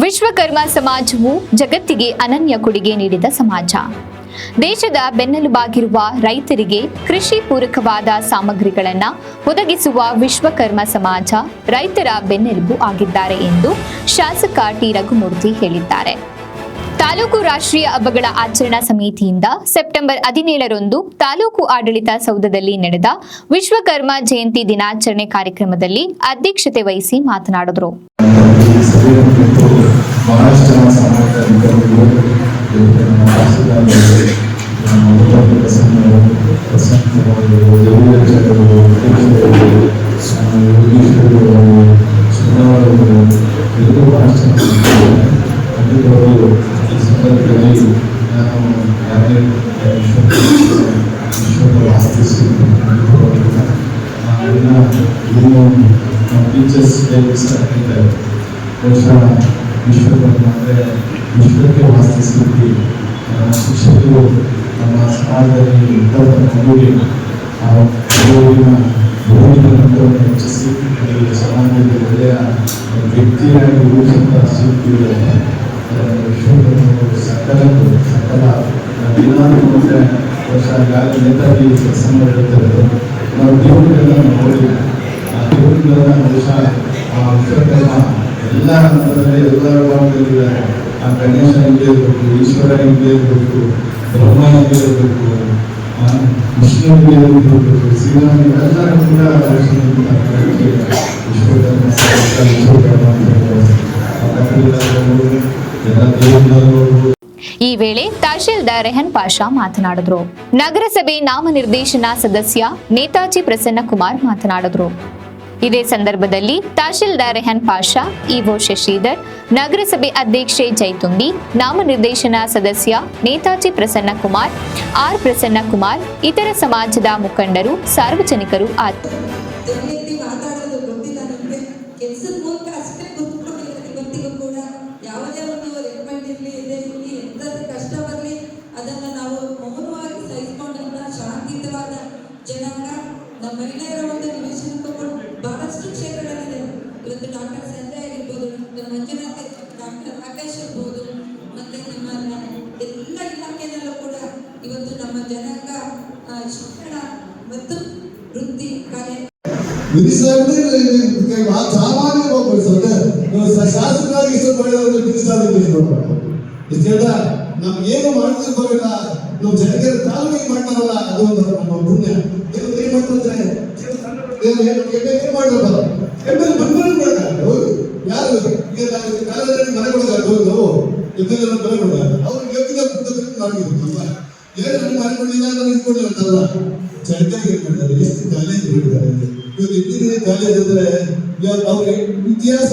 ವಿಶ್ವಕರ್ಮ ಸಮಾಜವು ಜಗತ್ತಿಗೆ ಅನನ್ಯ ಕೊಡುಗೆ ನೀಡಿದ ಸಮಾಜ. ದೇಶದ ಬೆನ್ನೆಲುಬಾಗಿರುವ ರೈತರಿಗೆ ಕೃಷಿ ಪೂರಕವಾದ ಸಾಮಗ್ರಿಗಳನ್ನು ಒದಗಿಸುವ ವಿಶ್ವಕರ್ಮ ಸಮಾಜ ರೈತರ ಬೆನ್ನೆಲುಬು ಆಗಿದ್ದಾರೆ ಎಂದು ಶಾಸಕ ಟಿ ರಘುಮೂರ್ತಿ ಹೇಳಿದ್ದಾರೆ. ತಾಲೂಕು ರಾಷ್ಟ್ರೀಯ ಹಬ್ಬಗಳ ಆಚರಣಾ ಸಮಿತಿಯಿಂದ ಸೆಪ್ಟೆಂಬರ್ 17ರಂದು ತಾಲೂಕು ಆಡಳಿತ ಸೌಧದಲ್ಲಿ ನಡೆದ ವಿಶ್ವಕರ್ಮ ಜಯಂತಿ ದಿನಾಚರಣೆ ಕಾರ್ಯಕ್ರಮದಲ್ಲಿ ಅಧ್ಯಕ್ಷತೆ ವಹಿಸಿ ಮಾತನಾಡಿದರು. ವಿಶ್ವಕ್ಕೆ ವಾಸ್ತಿಸಿ ಶಿಕ್ಷಕರು ನಮ್ಮ ಸಮಾಜದಲ್ಲಿ ಹೆಚ್ಚಿಸಿ ಸಮಾಜದಲ್ಲಿ ಒಳ್ಳೆಯ ವ್ಯಕ್ತಿಯಾಗಿ ರೂಪಿಸುವಂತಹ ಶಿಲ್ಪಿಗಳು ಸಕಲ ವರ್ಷ ನೇತಾಜಿ ಪ್ರಸಂಗ ಹೇಳ್ತಾರೆ. ನಾವು ದೇವರುಗಳನ್ನ ನೋಡಿ ಆ ದೇವರುಗಳನ್ನ ಬಹುಶಃ ವಿಶ್ವಕರ್ಮ ಎಲ್ಲ ಹಂತದಲ್ಲಿ ಎಲ್ಲ ಭಾಗದಲ್ಲಿದ್ದಾರೆ. ಆ ಗಣೇಶ ಹಿಂಗೆ ಇರಬೇಕು, ಈಶ್ವರ ಹಿಂಗೆ ಇರಬೇಕು, ಬ್ರಹ್ಮ ಹಿಂಗೆ ಇರಬೇಕು, ವಿಷ್ಣು ಹಿಂಗೆ ಇರಬೇಕು, ಶ್ರೀರಾಮ ಎಲ್ಲರೂ ಕೂಡ ಈ ವೇಳೆ ತಹಶೀಲ್ದಾರ್ ರೆಹನ್ ಪಾಷಾ ಮಾತನಾಡಿದರು. ನಗರಸಭೆ ನಾಮನಿರ್ದೇಶನ ಸದಸ್ಯ ನೇತಾಜಿ ಪ್ರಸನ್ನ ಕುಮಾರ್ ಮಾತನಾಡಿದರು. ಇದೇ ಸಂದರ್ಭದಲ್ಲಿ ತಹಶೀಲ್ದಾರ್ ರೆಹನ್ ಪಾಷಾ, ಇಒ ಶಶಿಧರ್, ನಗರಸಭೆ ಅಧ್ಯಕ್ಷೆ ಜೈತುಂಬಿ, ನಾಮನಿರ್ದೇಶನ ಸದಸ್ಯ ನೇತಾಜಿ ಪ್ರಸನ್ನ ಕುಮಾರ್, ಆರ್ ಪ್ರಸನ್ನ ಕುಮಾರ್, ಇತರ ಸಮಾಜದ ಮುಖಂಡರು, ಸಾರ್ವಜನಿಕರು ಬಹಳಷ್ಟು ಕ್ಷೇತ್ರಗಳಿದೆ. ಇವತ್ತು ಡಾಕ್ಟರ್ ಸಂಜಯ್ ಆಗಿರ್ಬೋದು, ಡಾಕ್ಟರ್ ಮಂಜುನಾಥ್, ಡಾಕ್ಟರ್ ರಾಕೇಶ್ ಇರ್ಬೋದು, ಮತ್ತೆ ನಮ್ಮ ಎಲ್ಲ ಇಲಾಖೆಯಲ್ಲೂ ಕೂಡ ಇವತ್ತು ನಮ್ಮ ಜನಾಂಗ ಶಿಕ್ಷಣ ಮತ್ತು ವೃತ್ತಿ ಕಲೆ ಶಾಸಕರಾಗಿ ನಮ್ಗೇನು ಮಾಡ್ತಿರ್ಬೋದಿಲ್ಲ, ನಾವು ಜನಕ್ಕೆ ತಾಲೂಕಿಗೆ ಮಾಡ್ತಾರಲ್ಲ, ಅದು ನಮ್ಮ ಪುಣ್ಯ. ಏನ್ ಮಾಡ್ತಾರೆ ಕಾಲೇಜ್ ಅಂದ್ರೆ ಅವ್ರಿಗೆ ಇತಿಹಾಸ